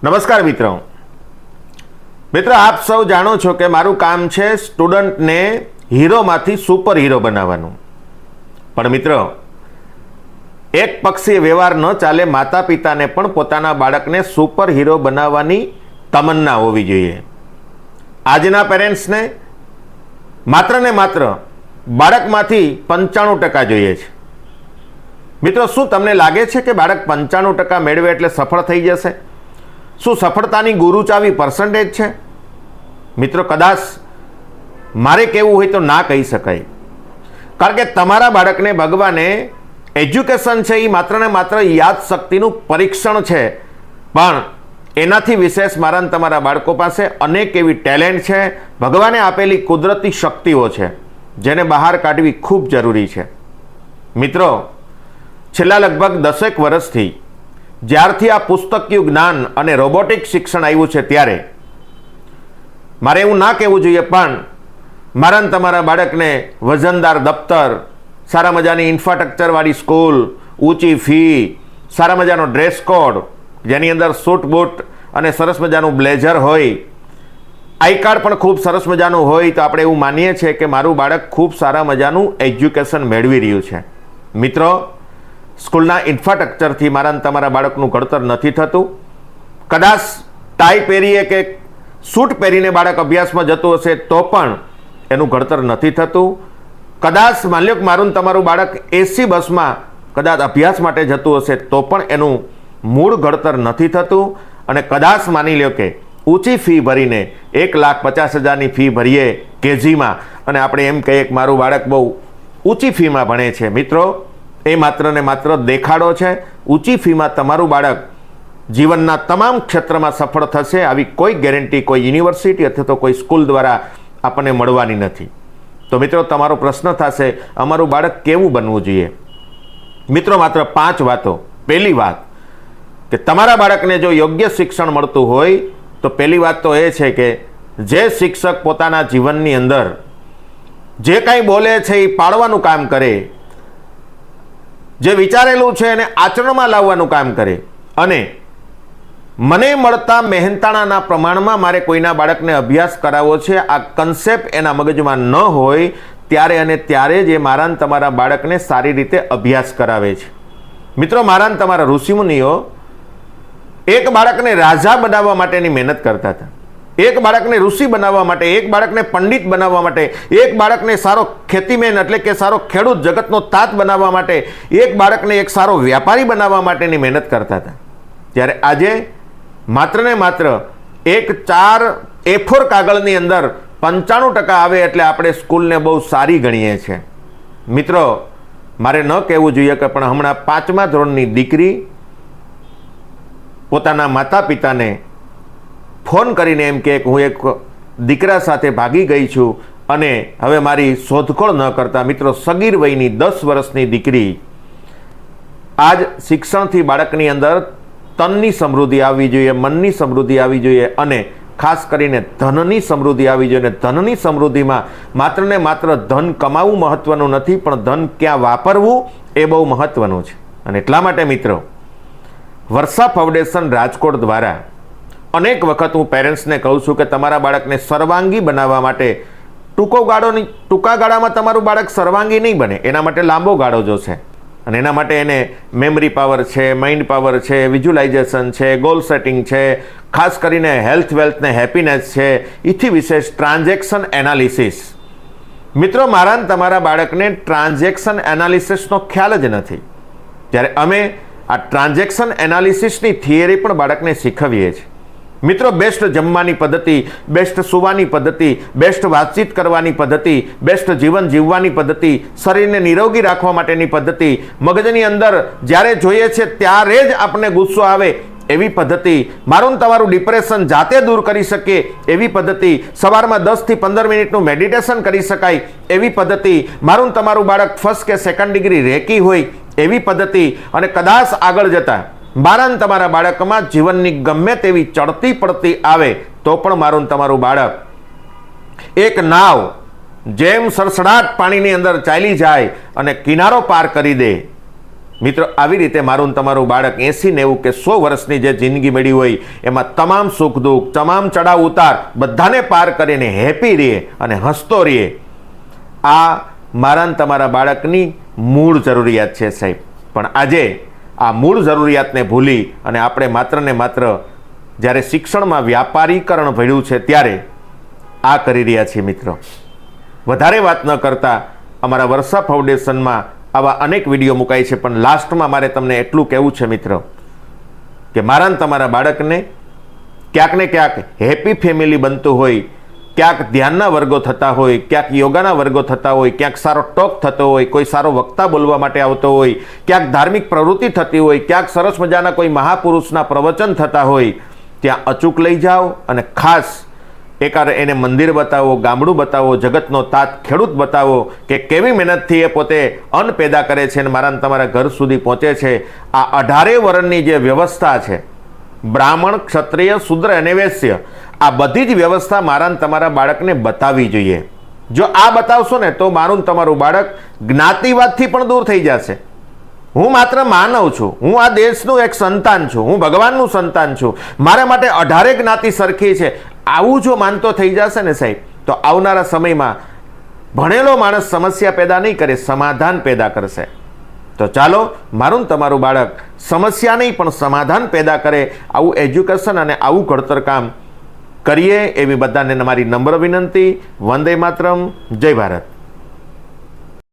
નમસ્કાર મિત્રો, આપ સૌ જાણો છો કે મારું કામ છે સ્ટુડન્ટને હીરોમાંથી સુપર હીરો બનાવવાનું. પણ મિત્રો, એક પક્ષીય વ્યવહાર ન ચાલે. માતા પિતાને પણ પોતાના બાળકને સુપર હીરો બનાવવાની તમન્ના હોવી જોઈએ. આજના પેરેન્ટ્સને માત્ર ને માત્ર બાળકમાંથી 95% જોઈએ છે. મિત્રો, શું તમને લાગે છે કે બાળક 95% મેળવે એટલે સફળ થઈ જશે? શું સફળતાની ગુરુ ચાવી પર્સન્ટેજ છે? મિત્રો, કદાચ મારે કહેવું હોય તો ના કહી શકાય. કારણ કે તમારા બાળકને ભગવાને એજ્યુકેશન છે એ માત્ર ને માત્ર યાદશક્તિનું પરીક્ષણ છે, પણ એનાથી વિશેષ મારા ને તમારા બાળકો પાસે અનેક એવી ટેલેન્ટ છે, ભગવાને આપેલી કુદરતી શક્તિઓ છે, જેને બહાર કાઢવી ખૂબ જરૂરી છે. મિત્રો, છેલ્લા લગભગ 10 વર્ષથી જ્યારથી આ પુસ્તકીય જ્ઞાન અને રોબોટિક શિક્ષણ આવ્યું છે, ત્યારે મારે એવું ના કહેવું જોઈએ, પણ મારા ને તમારા બાળકને વજનદાર દફતર, સારા મજાની ઇન્ફ્રાસ્ટ્રક્ચરવાળી સ્કૂલ, ઊંચી ફી, સારા મજાનો ડ્રેસ કોડ જેની અંદર સૂટ બૂટ અને સરસ મજાનું બ્લેઝર હોય, આઈ કાર્ડ પણ ખૂબ સરસ મજાનું હોય, તો આપણે એવું માનીએ છીએ કે મારું બાળક ખૂબ સારા મજાનું એજ્યુકેશન મેળવી રહ્યું છે. મિત્રો, સ્કૂલના ઇન્ફ્રાસ્ટ્રક્ચરથી મારા અને તમારા બાળકનું ઘડતર નથી થતું. કદાચ ટાઈ પહેરીએ કે સૂટ પહેરીને બાળક અભ્યાસમાં જતું હશે તો પણ એનું ઘડતર નથી થતું. કદાચ માની લો કે મારું તમારું બાળક એસી બસમાં કદાચ અભ્યાસ માટે જતું હશે તો પણ એનું મૂળ ઘડતર નથી થતું. અને કદાચ માની લો કે ઊંચી ફી ભરીને 1,50,000ની ફી ભરીએ કેજીમાં, અને આપણે એમ કહીએ કે મારું બાળક બહુ ઊંચી ફીમાં ભણે છે. મિત્રો, એ માત્ર ને માત્ર દેખાડો છે. ઊંચી ફીમાં તમારું બાળક જીવનના તમામ ક્ષેત્રમાં સફળ થશે આવી કોઈ ગેરંટી કોઈ યુનિવર્સિટી અથવા તો કોઈ સ્કૂલ દ્વારા આપણને મળવાની નથી. તો મિત્રો, તમારો પ્રશ્ન થશે, અમારું બાળક કેવું બનવું જોઈએ? મિત્રો, માત્ર 5 વાતો. પહેલી વાત કે તમારા બાળકને જો યોગ્ય શિક્ષણ મળતું હોય તો પહેલી વાત તો એ છે કે જે શિક્ષક પોતાના જીવનની અંદર જે કાંઈ બોલે છે એ પાડવાનું કામ કરે, જે વિચારેલું છે એને આચરણમાં લાવવાનું કામ કરે, અને મને મળતા મહેનતાણાના પ્રમાણમાં મારે કોઈના બાળકને અભ્યાસ કરાવવો છે, આ કન્સેપ્ટ એના મગજમાં ન હોય ત્યારે અને ત્યારે જ એ મારા ને તમારા બાળકને સારી રીતે અભ્યાસ કરાવે છે. મિત્રો, મારા ને તમારા ઋષિમુનિઓ એક બાળકને રાજા બનાવવા માટેની મહેનત કરતા હતા. એક બાળકને ઋષિ બનાવવા માટે, એક બાળકને પંડિત બનાવવા માટે, એક બાળકને સારો ખેતીમેન એટલે કે સારો ખેડૂત જગતનો તાત બનાવવા માટે, એક બાળકને એક સારો વ્યાપારી બનાવવા માટેની મહેનત કરતા હતા. ત્યારે આજે માત્ર ને માત્ર 4 A4 કાગળની અંદર 95% આવે એટલે આપણે સ્કૂલને બહુ સારી ગણીએ છીએ. મિત્રો, મારે ન કહેવું જોઈએ કે પણ હમણાં 5મા ધોરણની દીકરી પોતાના માતા પિતાને ફોન કરીને એમ કે હું એક દીકરા સાથે ભાગી ગઈ છું અને હવે મારી શોધખોળ ન કરતા. મિત્રો, સગીર વયની 10 વર્ષની દીકરી આજ શિક્ષણથી બાળકની અંદર તનની સમૃદ્ધિ આવવી જોઈએ, મનની સમૃદ્ધિ આવવી જોઈએ, અને ખાસ કરીને ધનની સમૃદ્ધિ આવવી જોઈએ. ધનની સમૃદ્ધિમાં માત્ર ને માત્ર ધન કમાવું મહત્વનું નથી, પણ ધન ક્યાં વાપરવું એ બહુ મહત્વનું છે. અને એટલા માટે મિત્રો, વર્ષા ફાઉન્ડેશન રાજકોટ દ્વારા અનેક વખત હું પેરેન્ટ્સને કહું છું કે તમારા બાળકને સર્વાંગી બનાવવા માટે ટૂંકા ગાળામાં તમારું બાળક સર્વાંગી નહીં બને, એના માટે લાંબો ગાળો જોશે. અને એના માટે એને મેમરી પાવર છે, માઇન્ડ પાવર છે, વિઝ્યુલાઇઝેશન છે, ગોલ સેટિંગ છે, ખાસ કરીને હેલ્થ વેલ્થ ને હેપીનેસ છે, એથી વિશેષ ટ્રાન્ઝેક્શન એનાલિસિસ. મિત્રો, મારા ને તમારા બાળકને ટ્રાન્ઝેક્શન એનાલિસિસનો ખ્યાલ જ નથી, ત્યારે અમે આ ટ્રાન્ઝેક્શન એનાલિસિસની થિયરી પણ બાળકને શીખવીએ છીએ. મિત્રો, બેસ્ટ જમવાની પદ્ધતિ, બેસ્ટ સૂવાની પદ્ધતિ, બેસ્ટ વાતચીત કરવાની પદ્ધતિ, બેસ્ટ જીવન જીવવાની પદ્ધતિ, શરીરને નિરોગી રાખવા માટેની પદ્ધતિ, મગજની અંદર જ્યારે જોઈએ છે ત્યારે જ આપણને ગુસ્સો આવે એવી પદ્ધતિ, મારું તમારું ડિપ્રેશન જાતે દૂર કરી શકીએ એવી પદ્ધતિ, સવારમાં 10 થી 15 મિનિટનું મેડિટેશન કરી શકાય એવી પદ્ધતિ, મારું તમારું બાળક 1st કે 2nd ડિગ્રી રેકી હોય એવી પદ્ધતિ, અને કદાચ આગળ જતા મારા ને તમારા બાળકમાં જીવનની ગમે તેવી ચડતી પડતી આવે તો પણ મારું તમારું બાળક એક નાવ જેમ સરસડાટ પાણીની અંદર ચાલી જાય અને કિનારો પાર કરી દે મિત્રો, આવી રીતે મારું ને તમારું બાળક 80, 90 કે 100 વર્ષની જે જિંદગી મળી હોય એમાં તમામ સુખ દુઃખ, તમામ ચડાવ ઉતાર બધાને પાર કરીને હેપી રહે અને હસતો રહે, આ મારા ને તમારા બાળકની મૂળ જરૂરિયાત છે સાહેબ. પણ આજે આ મૂળ જરૂરિયાતને ભૂલી અને આપણે માત્ર ને માત્ર જ્યારે શિક્ષણમાં વ્યાપારીકરણ ભળ્યું છે ત્યારે આ કરી રહ્યા છીએ. મિત્રો, વધારે વાત ન કરતા અમારા વર્ષા ફાઉન્ડેશનમાં આવા અનેક વિડીયો મુકાય છે, પણ લાસ્ટમાં મારે તમને એટલું કહેવું છે મિત્રો કે મારા ને તમારા બાળકને ક્યાંક ને ક્યાંક હેપી ફેમિલી બનતું હોય, ક્યાંક ધ્યાનના વર્ગો થતા હોય, ક્યાંક યોગાના વર્ગો થતા હોય, ક્યાંક સારો ટોક થતો હોય, કોઈ સારો વક્તા બોલવા માટે આવતો હોય, ક્યાંક ધાર્મિક પ્રવૃત્તિ થતી હોય, ક્યાંક સરસ મજાના કોઈ મહાપુરુષના પ્રવચન થતા હોય, ત્યાં અચૂક લઈ જાઓ અને ખાસ એકાદ એને મંદિર બતાવો, ગામડું બતાવો, જગતનો તાત ખેડૂત બતાવો કે કેવી મહેનતથી એ પોતે અન્ન પેદા કરે છે અને મારા તમારા ઘર સુધી પહોંચે છે. આ 18 વર્ણની જે વ્યવસ્થા છે, બ્રાહ્મણ, ક્ષત્રિય, શૂદ્ર અને વૈશ્ય, આ બધી જ વ્યવસ્થા મારા તમારા બાળકને બતાવવી જોઈએ. જો આ બતાવશો ને તો મારું તમારું બાળક જ્ઞાતિવાદથી પણ દૂર થઈ જશે. હું માત્ર માનવ છું, હું આ દેશનું એક સંતાન છું, હું ભગવાનનું સંતાન છું, મારા માટે 18 જ્ઞાતિ સરખી છે, આવું જો માનતો થઈ જશે ને સાહેબ, તો આવનારા સમયમાં ભણેલો માણસ સમસ્યા પેદા નહીં કરે, સમાધાન પેદા કરશે. તો ચાલો મારું તમારું બાળક સમસ્યા નહીં પણ સમાધાન પેદા કરે, આવું એજ્યુકેશન અને આવું ઘડતર કામ કરીએ એવી બધાને મારી નમ્ર વિનંતી. વંદે માતરમ. જય ભારત.